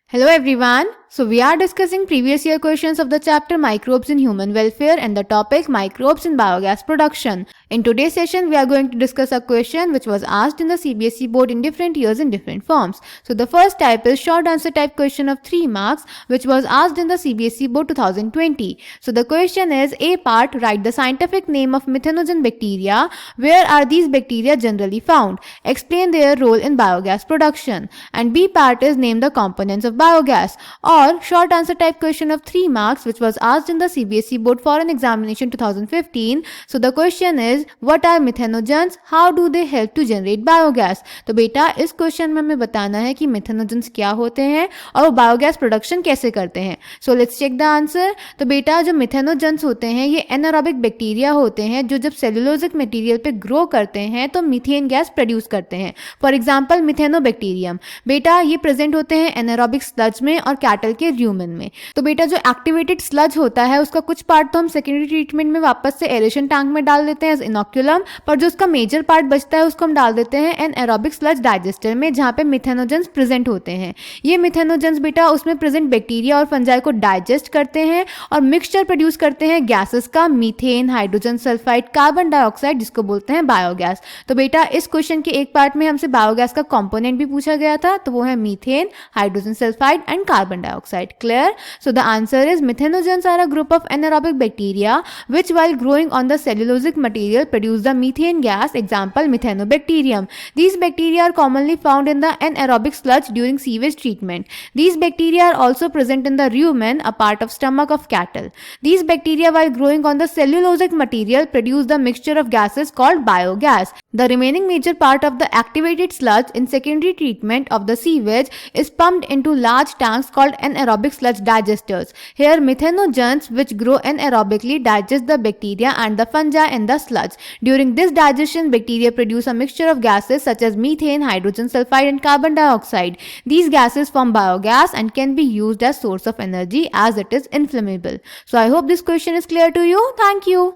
Hello everyone. So we are discussing previous year questions of the chapter Microbes in Human Welfare and the topic Microbes in Biogas Production. In today's session we are going to discuss a question which was asked in the CBSE board in different years in different forms. So the first type is short answer type question of 3 marks which was asked in the CBSE board 2020. So the question is A part, write the scientific name of methanogen bacteria. Where are these bacteria generally found? Explain their role in biogas production. And B part is name the components of biogas. Or short answer type question of 3 marks which was asked in the CBSE board foreign examination 2015. So the question is what are methanogens, how do they help to generate biogas? तो बेटा इस question में हमें बताना है कि methanogens क्या होते हैं और वो बायोगैस प्रोडक्शन कैसे करते हैं. So let's check the answer. तो बेटा जो methanogens होते हैं ये एनारोबिक बैक्टीरिया होते हैं जो जब सेलुलोजिक मटेरियल पे ग्रो करते हैं तो मीथेन गैस प्रोड्यूस करते हैं. For example Methanobacterium. बेटा ये प्रेजेंट होते हैं एनारोबिक स्लज में और कैटल के र्यूमेन में. तो बेटा जो एक्टिवेटेड स्लज होता है उसका कुछ पार्ट तो हम सेकेंडरी ट्रीटमेंट में वापस से एरेशन टैंक में डाल देते हैं एज इनोक्यूलम, पर जो उसका मेजर पार्ट बचता है उसको हम डाल देते हैं एन एरोबिक स्लज डाइजेस्टर में जहाँ पे मिथेनोजेंस प्रेजेंट होते हैं. ये मिथेनोजेंस बेटा उसमें प्रेजेंट बैक्टीरिया और फंजाई को डाइजेस्ट करते हैं और मिक्सचर प्रोड्यूस करते हैं गैसेस का, methane, hydrogen sulphide, carbon dioxide, जिसको बोलते हैं बायोगैस. तो बेटा इस क्वेश्चन के एक पार्ट में हमसे बायोगैस का कंपोनेंट भी पूछा गया था, तो वो है methane, hydrogen sulphide and carbon dioxide. Clear? So the answer is methanogens are a group of anaerobic bacteria which while growing on the cellulosic material produce the methane gas. Example Methanobacterium. These bacteria are commonly found in the anaerobic sludge during sewage treatment. These bacteria are also present in the rumen, a part of stomach of cattle. These bacteria while growing on the cellulosic material produce the mixture of gases called biogas. The remaining major part of the activated sludge in secondary treatment of the sewage is pumped into large tanks called anaerobic sludge digesters. Here methanogens which grow anaerobically digest the bacteria and the fungi in the sludge. During this digestion, bacteria produce a mixture of gases such as methane, hydrogen sulfide and carbon dioxide. These gases form biogas and can be used as source of energy as it is inflammable. So I hope this question is clear to you. Thank you.